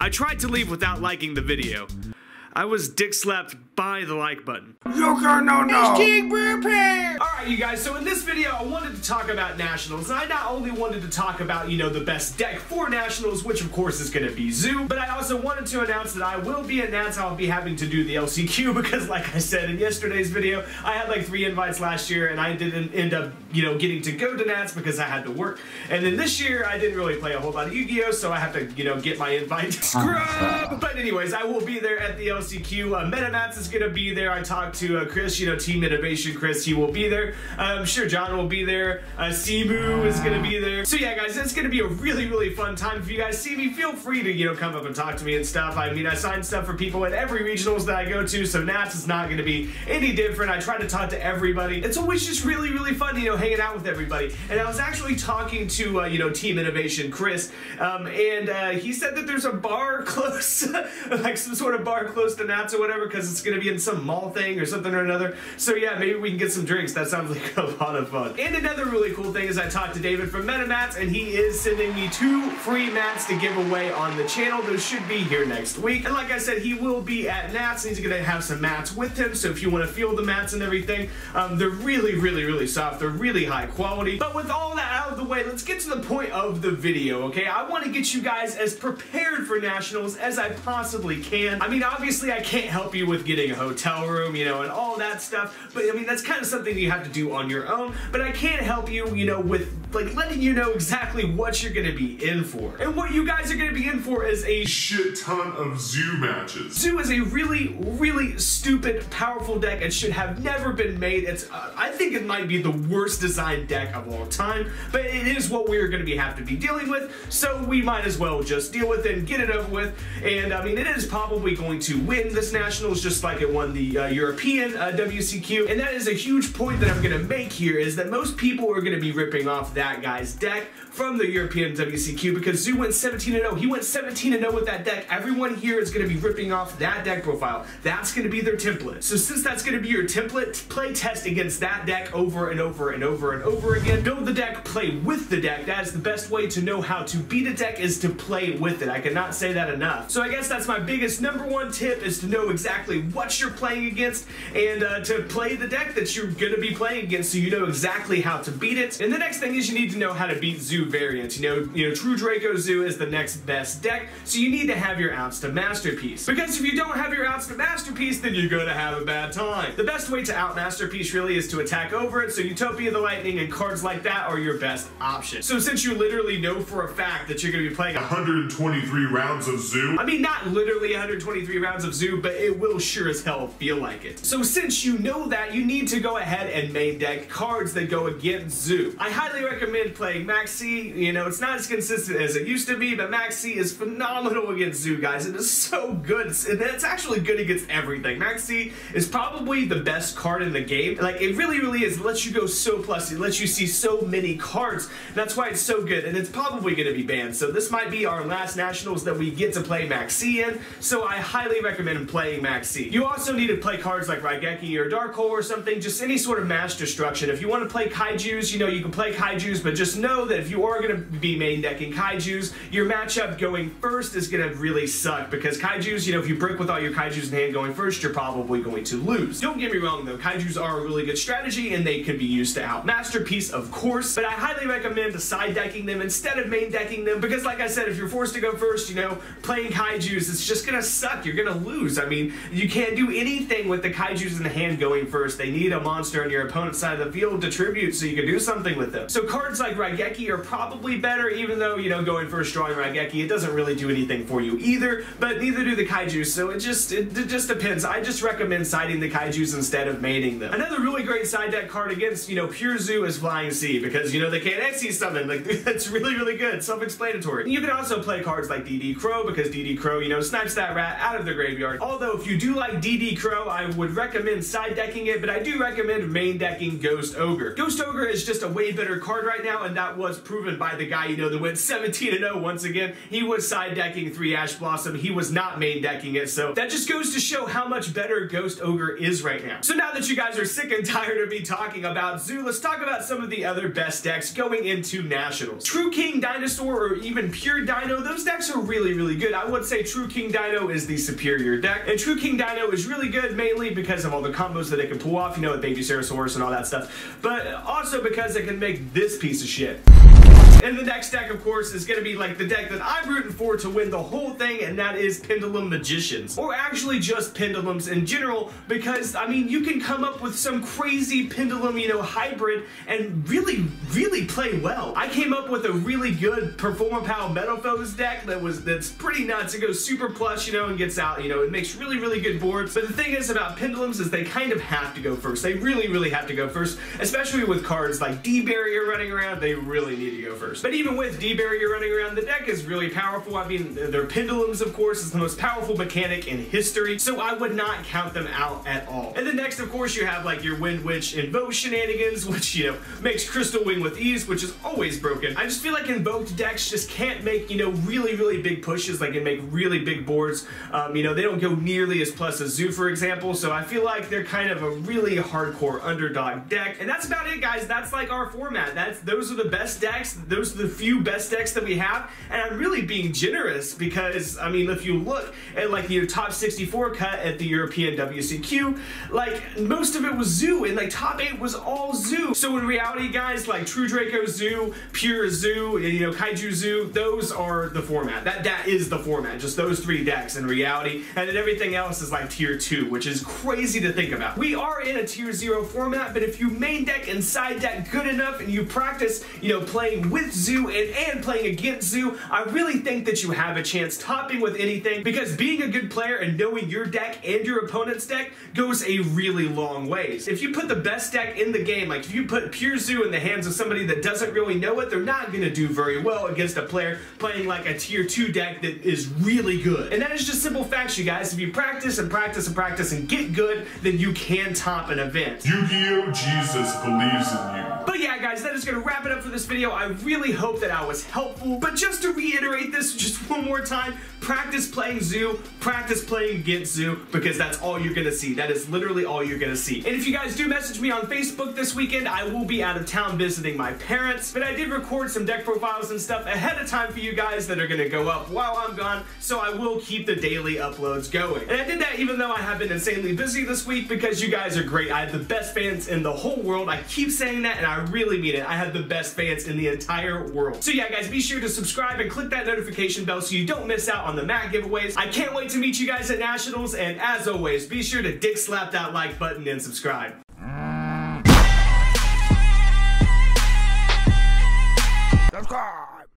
I tried to leave without liking the video. I was dick slapped by the like button. Joker, no. It's King Prepare! Alright, you guys, so in this video, I wanted to talk about Nationals. And I not only wanted to talk about, you know, the best deck for Nationals, which of course is going to be Zoo, but I also wanted to announce that I will be at Nats. I'll be having to do the LCQ because, like I said in yesterday's video, I had like 3 invites last year and I didn't end up, you know, getting to go to Nats because I had to work. And then this year, I didn't really play a whole lot of Yu-Gi-Oh! So I have to, you know, get my invite. Scrub! But anyways, I will be there at the LCQ. MetaMats is going to be there. I talked to Chris, you know, Team Innovation Chris. He will be there. I'm sure John will be there. Simu is going to be there. So yeah, guys, it's going to be a really, really fun time. If you guys see me, feel free to, you know, come up and talk to me and stuff. I mean, I sign stuff for people at every regionals that I go to, so Nats is not going to be any different. I try to talk to everybody. It's always just really, really fun, you know, hanging out with everybody. And I was actually talking to, you know, Team Innovation Chris, and he said that there's a bar close, like some sort of bar close to Nats or whatever, because it's going to be in some mall thing or something or another. So yeah, maybe we can get some drinks. That sounds like a lot of fun. And another really cool thing is I talked to David from MetaMats, and he is sending me 2 free mats to give away on the channel. Those should be here next week. And like I said, he will be at Nats, and he's going to have some mats with him. So if you want to feel the mats and everything, they're really, really, really soft. They're really high quality. But with all that out of the way, let's get to the point of the video, okay? I want to get you guys as prepared for Nationals as I possibly can. I mean, obviously, I can't help you with getting a hotel room, you know, and all that stuff. But I mean, that's kind of something you have to do on your own. But I can't help you, you know, with like letting you know exactly what you're going to be in for. And what you guys are going to be in for is a shit ton of Zoo matches. Zoo is a really, really stupid, powerful deck. It should have never been made. It's, I think it might be the worst designed deck of all time, but it is what we're going to have to be dealing with. So we might as well just deal with it and get it over with. And I mean, it is probably going to win this Nationals just like it won the European WCQ. And that is a huge point that I'm going to make here, is that most people are going to be ripping off that guy's deck from the European WCQ because Zoo went 17-0. He went 17-0 with that deck. Everyone here is going to be ripping off that deck profile. That's going to be their template. So since that's going to be your template, play test against that deck over and over and over and over again. Build the deck, play with the deck. That is the best way to know how to beat a deck, is to play with it. I cannot say that enough. So I guess that's my biggest #1 tip, is to know exactly what you're playing against and to play the deck that you're going to be playing against so you know exactly how to beat it. And the next thing is you need to know how to beat Zoo variants. You know, True Draco Zoo is the next best deck, so you need to have your outs to Masterpiece. Because if you don't have your outs to Masterpiece, then you're going to have a bad time. The best way to out Masterpiece really is to attack over it, so Utopia the Lightning and cards like that are your best option. So since you literally know for a fact that you're going to be playing 123 rounds of Zoo. I mean, not literally 123 rounds of Zoo, but it will sure as hell feel like it. So since you know that, you need to go ahead and main deck cards that go against Zoo. I highly recommend playing Maxi. You know, it's not as consistent as it used to be, but Maxi is phenomenal against Zoo, guys. It is so good. It's actually good against everything. Maxi is probably the best card in the game. Like, it really, really is. It lets you go so plus. It lets you see so many cards. That's why it's so good, and it's probably going to be banned. So this might be our last Nationals that we get to play Maxi in, so I highly recommend playing Maxi. You also need to play cards like Raigeki or Dark Hole or something, just any sort of mass destruction. If you want to play Kaijus, you know, you can play Kaijus, but just know that if you are going to be main decking Kaijus, your matchup going first is going to really suck, because Kaijus, you know, if you brick with all your Kaijus in hand going first, you're probably going to lose. Don't get me wrong though, Kaijus are a really good strategy and they can be used to out Masterpiece, of course, but I highly recommend side decking them instead of main decking them, because like I said, if you're forced to go first, you know, playing Kaijus, it's just going to suck. You're going to lose. I mean, you can't do anything with the Kaijus in the hand going first. They need a monster on your opponent's side of the field to tribute so you can do something with them. So cards like Raigeki are probably better, even though, you know, going first drawing Raigeki, it doesn't really do anything for you either, but neither do the Kaijus, so it just depends. I just recommend siding the Kaijus instead of maining them. Another really great side deck card against, you know, pure Zoo is Flying Sea, because, you know, they can't XE summon. Like, it's really, really good. Self-explanatory. You can also play cards like DD Crow, because DD Crow, you know, snipes that rat out of the graveyard. Although, if you do like DD Crow, I would recommend side decking it, but I do recommend main decking Ghost Ogre. Ghost Ogre is just a way better card card right now, and that was proven by the guy, you know, that went 17-0 once again. He was side decking 3 Ash Blossom. He was not main decking it, so that just goes to show how much better Ghost Ogre is right now. So now that you guys are sick and tired of me talking about Zoo, let's talk about some of the other best decks going into Nationals. True King Dinosaur or even Pure Dino, those decks are really, really good. I would say True King Dino is the superior deck, and True King Dino is really good mainly because of all the combos that it can pull off, you know, with Baby Ceratosaurus and all that stuff, but also because it can make this piece of shit. And the next deck, of course, is going to be like the deck that I'm rooting for to win the whole thing, and that is Pendulum Magicians. Or actually just Pendulums in general, because, I mean, you can come up with some crazy Pendulum, you know, hybrid and really, really play well. I came up with a really good Performapal Metalfoes deck that's pretty nuts. It goes super plush, you know, and gets out, you know, it makes really, really good boards. But the thing is about Pendulums is they kind of have to go first. They really, really have to go first, especially with cards like D-Barrier running around. They really need to go first. But even with D-Barrier running around, the deck is really powerful. I mean, their Pendulums, of course, is the most powerful mechanic in history, so I would not count them out at all. And then next, of course, you have like your Wind Witch Invoke shenanigans, which, you know, makes Crystal Wing with ease, which is always broken. I just feel like Invoked decks just can't make, you know, really, really big pushes, like and make really big boards. You know, they don't go nearly as plus as Zoo, for example, so I feel like they're kind of a really hardcore underdog deck. And that's about it, guys. That's like our format. Those are the best decks. Those are the few best decks that we have, and I'm really being generous because, I mean, if you look at like your top 64 cut at the European WCQ, like most of it was Zoo, and like top 8 was all Zoo. So in reality, guys, like True Draco Zoo, Pure Zoo, and, you know, Kaiju Zoo, those are the format. That is the format, just those 3 decks in reality, and then everything else is like tier 2, which is crazy to think about. We are in a tier 0 format, but if you main deck and side deck good enough and you practice, you know, playing with Zoo and playing against Zoo, I really think that you have a chance topping with anything, because being a good player and knowing your deck and your opponent's deck goes a really long ways. If you put the best deck in the game, like if you put Pure Zoo in the hands of somebody that doesn't really know it, they're not going to do very well against a player playing like a tier 2 deck that is really good. And that is just simple facts, you guys. If you practice and practice and practice and get good, then you can top an event. Yu-Gi-Oh! Jesus believes in you. But yeah, guys, that is going to wrap it up for this video. I really hope that I was helpful. But just to reiterate this just one more time, practice playing Zoo, practice playing against Zoo, because that's all you're going to see. That is literally all you're going to see. And if you guys do message me on Facebook this weekend, I will be out of town visiting my parents. But I did record some deck profiles and stuff ahead of time for you guys that are going to go up while I'm gone, so I will keep the daily uploads going. And I did that even though I have been insanely busy this week, because you guys are great. I have the best fans in the whole world. I keep saying that, and I really mean it. I have the best fans in the entire world. So yeah, guys, be sure to subscribe and click that notification bell so you don't miss out on the mat giveaways. I can't wait to meet you guys at Nationals, and as always, be sure to dick slap that like button and subscribe. Subscribe!